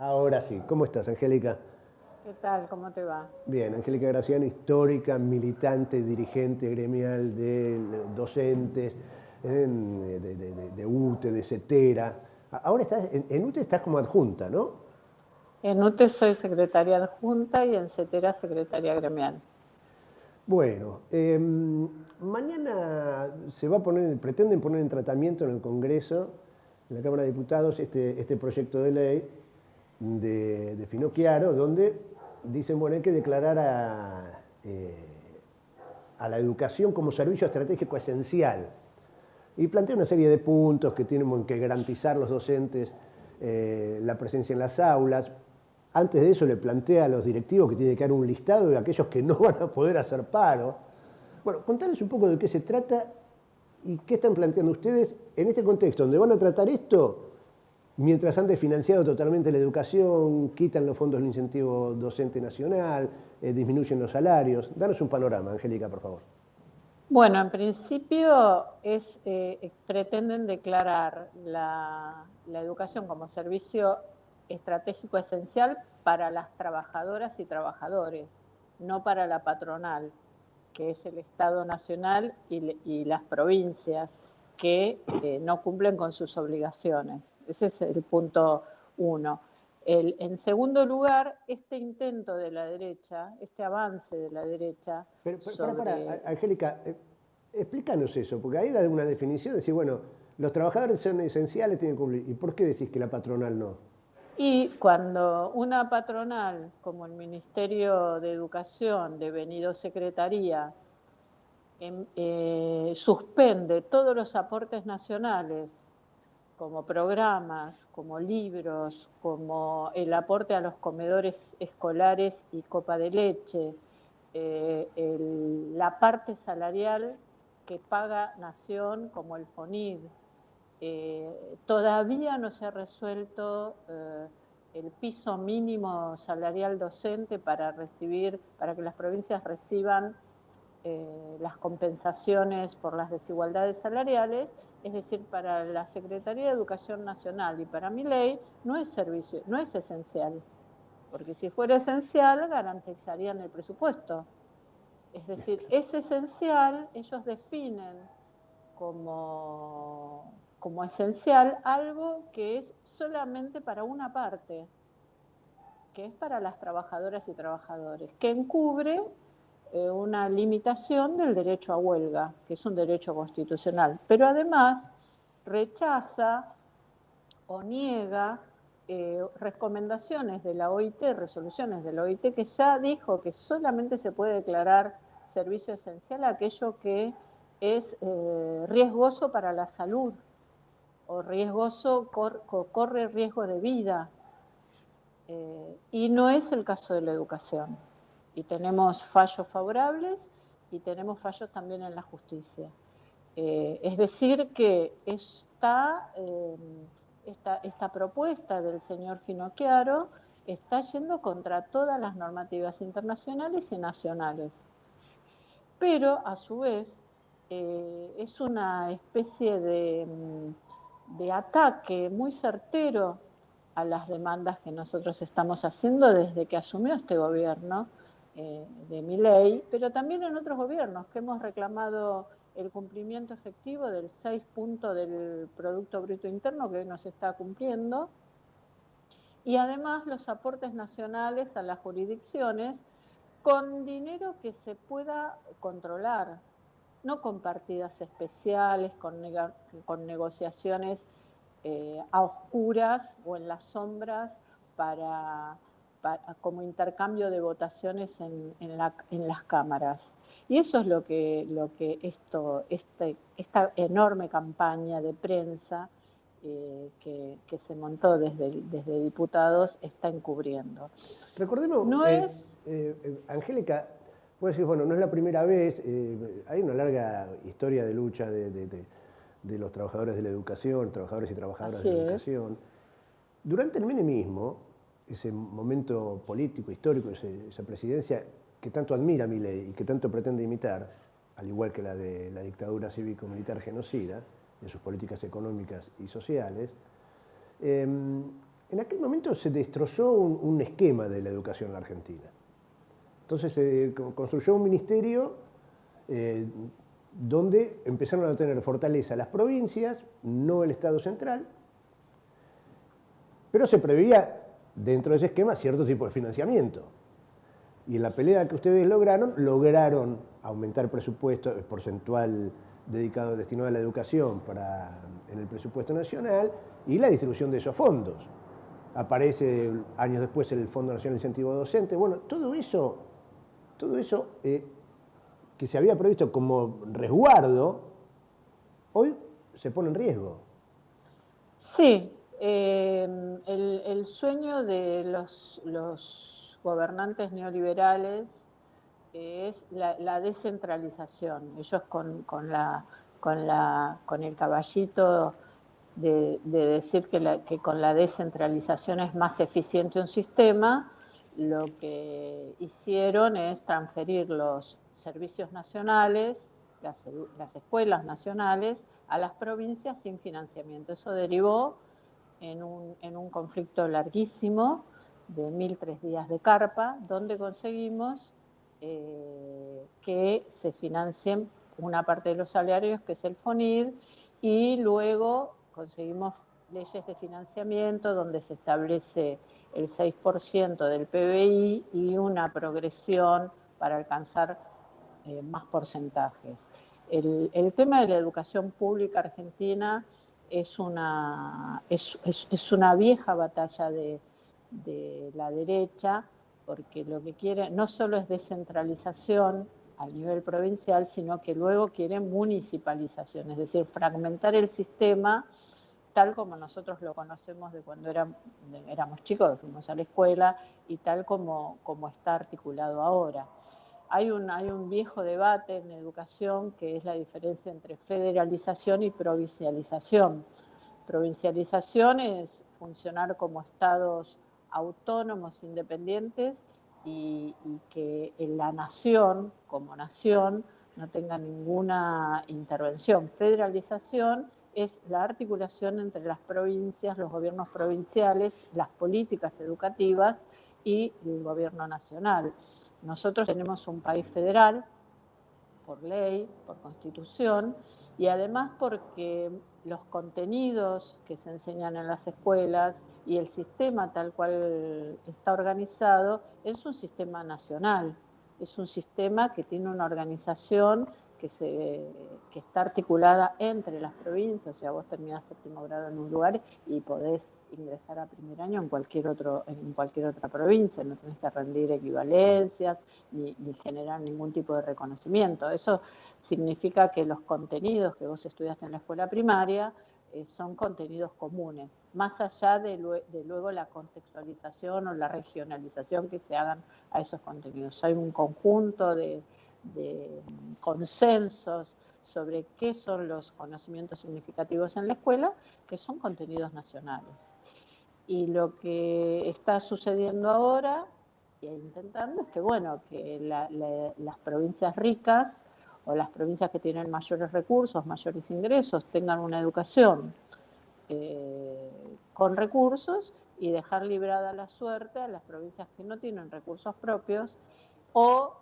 Ahora sí, ¿cómo estás, Angélica? ¿Qué tal? ¿Cómo te va? Bien, Angélica Gracián, histórica, militante, dirigente gremial de docentes, de UTE, de CETERA. Ahora estás, en UTE estás como adjunta, ¿no? En UTE soy secretaria adjunta y en CETERA secretaria gremial. Bueno, mañana pretenden poner en tratamiento en el Congreso, en la Cámara de Diputados, este proyecto de ley de Finocchiaro, donde dicen, bueno, hay que declarar a la educación como servicio estratégico esencial. Y plantea una serie de puntos que tienen que garantizar los docentes la presencia en las aulas. Antes de eso le plantea a los directivos que tiene que dar un listado de aquellos que no van a poder hacer paro. Bueno, contanos un poco de qué se trata y qué están planteando ustedes en este contexto, donde van a tratar esto mientras han desfinanciado totalmente la educación, quitan los fondos del incentivo docente nacional, disminuyen los salarios. Danos un panorama, Angélica, por favor. Bueno, en principio pretenden declarar la educación como servicio estratégico esencial para las trabajadoras y trabajadores, no para la patronal, que es el Estado Nacional y las provincias que no cumplen con sus obligaciones. Ese es el punto uno. En segundo lugar, este intento de la derecha, este avance de la derecha Pero, sobre... Angélica, explícanos eso, porque ahí da una definición de decir, bueno, los trabajadores son esenciales, tienen que cumplir. ¿Y por qué decís que la patronal no? Y cuando una patronal como el Ministerio de Educación, devenido Secretaría, suspende todos los aportes nacionales, como programas, como libros, como el aporte a los comedores escolares y copa de leche, la parte salarial que paga Nación, como el FONID. Todavía no se ha resuelto el piso mínimo salarial docente para que las provincias reciban las compensaciones por las desigualdades salariales, es decir, para la Secretaría de Educación Nacional y para mi ley no es servicio, no es esencial, porque si fuera esencial garantizarían el presupuesto. Es decir, es esencial, ellos definen como esencial algo que es solamente para una parte, que es para las trabajadoras y trabajadores, que encubre una limitación del derecho a huelga, que es un derecho constitucional, pero además rechaza o niega recomendaciones de la OIT, resoluciones de la OIT, que ya dijo que solamente se puede declarar servicio esencial aquello que es riesgoso para la salud o corre riesgo de vida. Y no es el caso de la educación. Y tenemos fallos favorables y tenemos fallos también en la justicia. Es decir, que esta propuesta del señor Finocchiaro está yendo contra todas las normativas internacionales y nacionales. Pero, a su vez, es una especie de ataque muy certero a las demandas que nosotros estamos haciendo desde que asumió este gobierno de Milei, pero también en otros gobiernos que hemos reclamado el cumplimiento efectivo del 6 puntos del Producto Bruto Interno que hoy no se está cumpliendo, y además los aportes nacionales a las jurisdicciones con dinero que se pueda controlar, no con partidas especiales, con negociaciones a oscuras o en las sombras como intercambio de votaciones en las cámaras. Y eso es lo que esta enorme campaña de prensa que se montó desde diputados está encubriendo. Recordemos, No es Angélica, vos decís, bueno, no es la primera vez, hay una larga historia de lucha de los trabajadores de la educación, trabajadores y trabajadoras de así la es. educación. Durante el menemismo, ese momento político, histórico, esa presidencia que tanto admira Milei y que tanto pretende imitar, al igual que la de la dictadura cívico-militar genocida, en sus políticas económicas y sociales, en aquel momento se destrozó un esquema de la educación en la Argentina. Entonces se construyó un ministerio donde empezaron a tener fortaleza las provincias, no el Estado central, pero se preveía dentro de ese esquema cierto tipo de financiamiento. Y en la pelea que ustedes lograron aumentar el presupuesto el porcentual destinado a la educación en el presupuesto nacional y la distribución de esos fondos. Aparece años después el Fondo Nacional de Incentivo Docente. Bueno, todo eso que se había previsto como resguardo, hoy se pone en riesgo. Sí, el sueño de los gobernantes neoliberales es la descentralización. Ellos con el caballito de decir que con la descentralización es más eficiente un sistema, lo que hicieron es transferir los servicios nacionales, las escuelas nacionales, a las provincias sin financiamiento. Eso derivó en un conflicto larguísimo de 1003 días de carpa, donde conseguimos que se financien una parte de los salarios, que es el FONID, y luego conseguimos leyes de financiamiento donde se establece el 6% del PBI y una progresión para alcanzar más porcentajes. El tema de la educación pública argentina es una vieja batalla de la derecha, porque lo que quiere no solo es descentralización a nivel provincial, sino que luego quiere municipalización, es decir, fragmentar el sistema tal como nosotros lo conocemos de cuando éramos chicos, que fuimos a la escuela, y tal como está articulado ahora. Hay un viejo debate en educación que es la diferencia entre federalización y provincialización. Provincialización es funcionar como estados autónomos, independientes, y que la nación, como nación, no tenga ninguna intervención. Federalización es la articulación entre las provincias, los gobiernos provinciales, las políticas educativas y el gobierno nacional. Nosotros tenemos un país federal, por ley, por constitución, y además porque los contenidos que se enseñan en las escuelas y el sistema tal cual está organizado es un sistema nacional, es un sistema que tiene una organización que está articulada entre las provincias. O sea, vos terminás séptimo grado en un lugar y podés ingresar a primer año en cualquier otra provincia, no tenés que rendir equivalencias ni generar ningún tipo de reconocimiento. Eso significa que los contenidos que vos estudiaste en la escuela primaria son contenidos comunes, más allá de luego la contextualización o la regionalización que se hagan a esos contenidos. Hay un conjunto de consensos sobre qué son los conocimientos significativos en la escuela, que son contenidos nacionales. Y lo que está sucediendo ahora, e intentando, es que, bueno, que las provincias ricas o las provincias que tienen mayores recursos, mayores ingresos, tengan una educación con recursos, y dejar librada la suerte a las provincias que no tienen recursos propios, o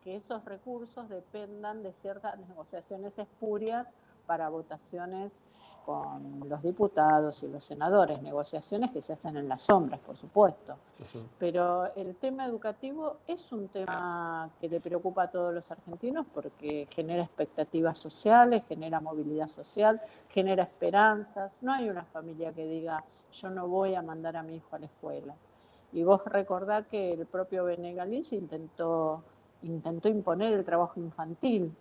que esos recursos dependan de ciertas negociaciones espurias para votaciones con los diputados y los senadores, negociaciones que se hacen en las sombras, por supuesto. Pero el tema educativo es un tema que le preocupa a todos los argentinos porque genera expectativas sociales, genera movilidad social, genera esperanzas. No hay una familia que diga, yo no voy a mandar a mi hijo a la escuela. Y vos recordá que el propio Bené Galicia intentó imponer el trabajo infantil.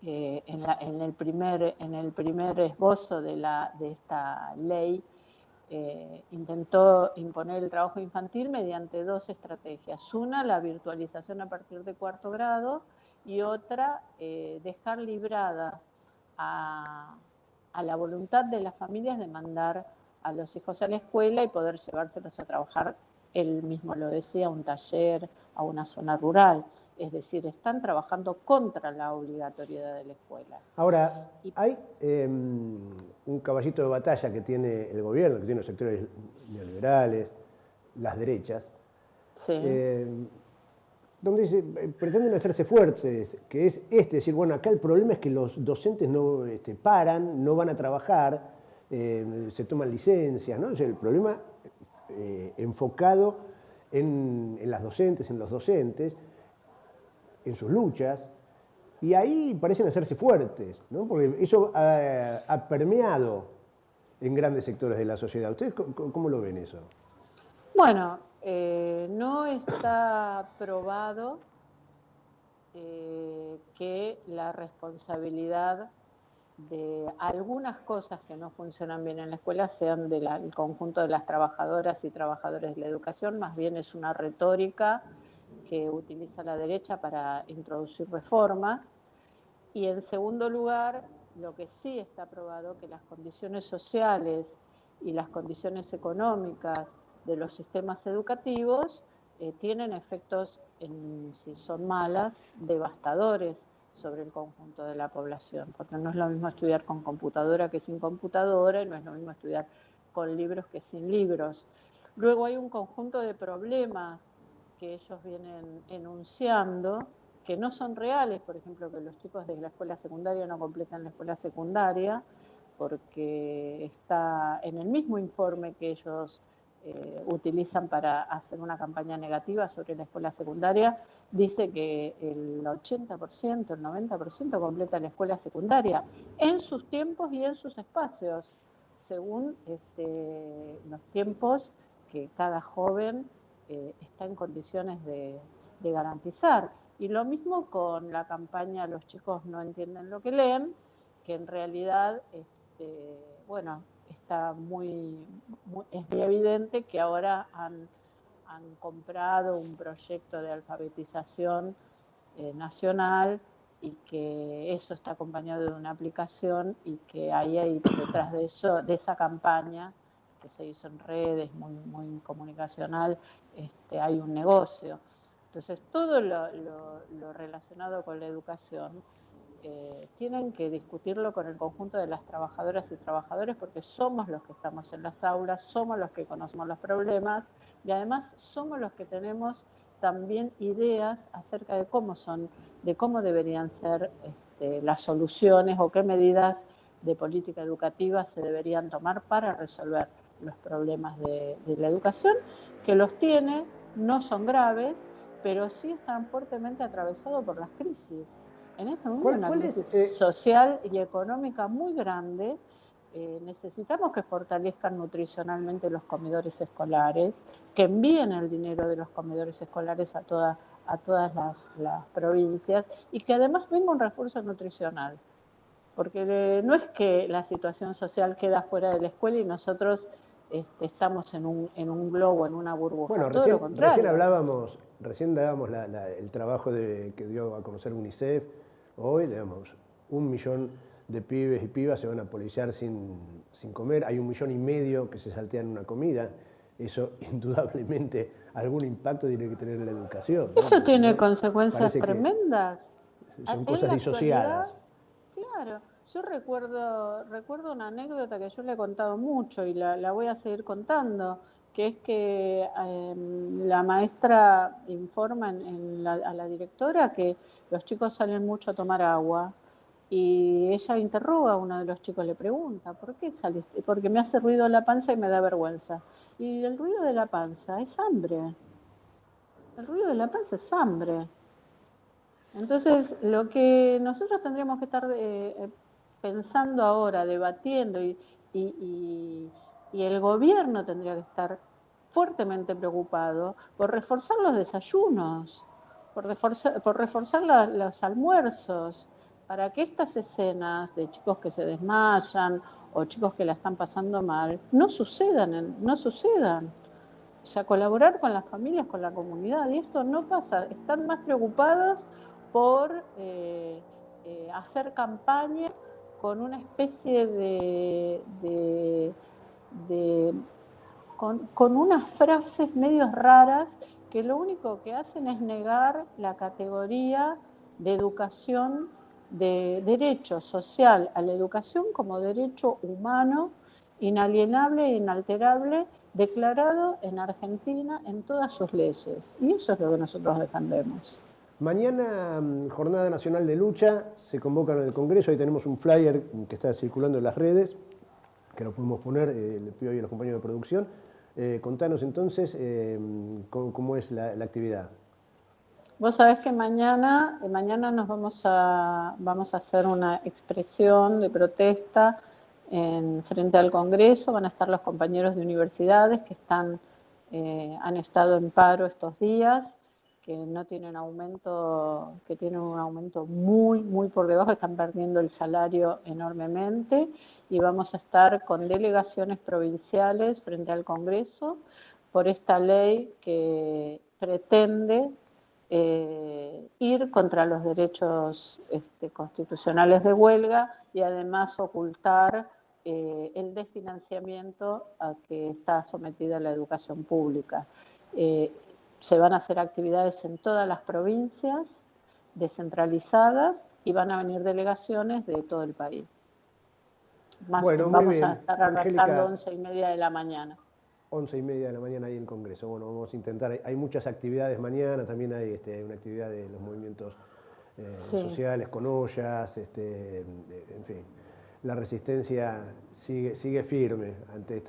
En el primer esbozo de esta ley, intentó imponer el trabajo infantil mediante dos estrategias. Una, la virtualización a partir de cuarto grado, y otra, dejar librada a la voluntad de las familias de mandar a los hijos a la escuela y poder llevárselos a trabajar, él mismo lo decía, a un taller, a una zona rural. Es decir, están trabajando contra la obligatoriedad de la escuela. Ahora, hay un caballito de batalla que tiene el gobierno, que tiene los sectores neoliberales, las derechas, Sí. Donde pretenden hacerse fuertes, que es decir, bueno, acá el problema es que los docentes no paran, no van a trabajar, se toman licencias, ¿no? O sea, el problema enfocado en las docentes, en los docentes, en sus luchas, y ahí parecen hacerse fuertes, ¿no? Porque eso ha permeado en grandes sectores de la sociedad. ¿Ustedes cómo lo ven eso? Bueno, no está probado que la responsabilidad de algunas cosas que no funcionan bien en la escuela sean del conjunto de las trabajadoras y trabajadores de la educación, más bien es una retórica que utiliza la derecha para introducir reformas. Y en segundo lugar, lo que sí está probado, que las condiciones sociales y las condiciones económicas de los sistemas educativos tienen efectos, si son malas, devastadores sobre el conjunto de la población, porque no es lo mismo estudiar con computadora que sin computadora, y no es lo mismo estudiar con libros que sin libros. Luego hay un conjunto de problemas que ellos vienen enunciando, que no son reales, por ejemplo, que los chicos de la escuela secundaria no completan la escuela secundaria, porque está en el mismo informe que ellos utilizan para hacer una campaña negativa sobre la escuela secundaria, dice que el 80%, el 90% completa la escuela secundaria en sus tiempos y en sus espacios, según los tiempos que cada joven está en condiciones de garantizar. Y lo mismo con la campaña Los chicos no entienden lo que leen, que en realidad, bueno, está es muy evidente que ahora han comprado un proyecto de alfabetización nacional, y que eso está acompañado de una aplicación, y que ahí detrás de eso, de esa campaña que se hizo en redes, muy comunicacional, hay un negocio. Entonces, todo lo relacionado con la educación tienen que discutirlo con el conjunto de las trabajadoras y trabajadores, porque somos los que estamos en las aulas, somos los que conocemos los problemas, y además somos los que tenemos también ideas acerca de cómo deberían ser las soluciones, o qué medidas de política educativa se deberían tomar para resolver los problemas de la educación, que los tiene, no son graves, pero sí están fuertemente atravesados por las crisis. En este momento hay una crisis social y económica muy grande. Necesitamos que fortalezcan nutricionalmente los comedores escolares, que envíen el dinero de los comedores escolares a todas las provincias, y que además venga un refuerzo nutricional. Porque no es que la situación social queda fuera de la escuela y nosotros estamos en un globo, en una burbuja. Bueno, todo lo contrario. recién dábamos el trabajo que dio a conocer UNICEF. Hoy, digamos, 1 millón de pibes y pibas se van a policiar sin comer. Hay 1,5 millones que se saltean una comida. Eso, indudablemente, algún impacto tiene que tener en la educación, ¿no? Eso tiene consecuencias tremendas. Son cosas disociadas. Claro. Yo recuerdo una anécdota que yo le he contado mucho, y la voy a seguir contando, que es que la maestra informa a la directora que los chicos salen mucho a tomar agua, y ella interroga a uno de los chicos, le pregunta: ¿por qué saliste? Porque me hace ruido la panza y me da vergüenza. Y el ruido de la panza es hambre. El ruido de la panza es hambre. Entonces, lo que nosotros tendríamos que estar pensando ahora, debatiendo, y el gobierno tendría que estar fuertemente preocupado por reforzar los desayunos, por reforzar los almuerzos, para que estas escenas de chicos que se desmayan o chicos que la están pasando mal no sucedan. O sea, colaborar con las familias, con la comunidad, y esto no pasa. Están más preocupados por hacer campaña con una especie con unas frases medio raras, que lo único que hacen es negar la categoría de educación, de derecho social a la educación como derecho humano, inalienable e inalterable, declarado en Argentina en todas sus leyes. Y eso es lo que nosotros defendemos. Mañana, Jornada Nacional de Lucha, se convocan en el Congreso, ahí tenemos un flyer que está circulando en las redes, que lo podemos poner, le pido ahí a los compañeros de producción. Contanos entonces cómo es la actividad. Vos sabés que mañana nos vamos a hacer una expresión de protesta frente al Congreso. Van a estar los compañeros de universidades que han estado en paro estos días, que no tienen aumento, que tienen un aumento muy, muy por debajo, están perdiendo el salario enormemente, y vamos a estar con delegaciones provinciales frente al Congreso por esta ley que pretende ir contra los derechos constitucionales de huelga y además ocultar el desfinanciamiento a que está sometida la educación pública. Se van a hacer actividades en todas las provincias descentralizadas y van a venir delegaciones de todo el país. Bueno, vamos a estar arrancando 11:30 de la mañana. 11:30 de la mañana ahí en el Congreso. Bueno, vamos a intentar, hay muchas actividades mañana, también hay una actividad de los movimientos sociales con ollas, en fin. La resistencia sigue firme ante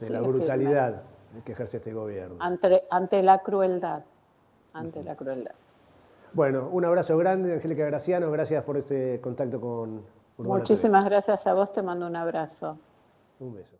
la brutalidad que ejerce este gobierno. Ante la crueldad. Bueno, un abrazo grande, Angélica Graciano, gracias por este contacto con Urbana TV. Muchísimas gracias a vos, te mando un abrazo. Un beso.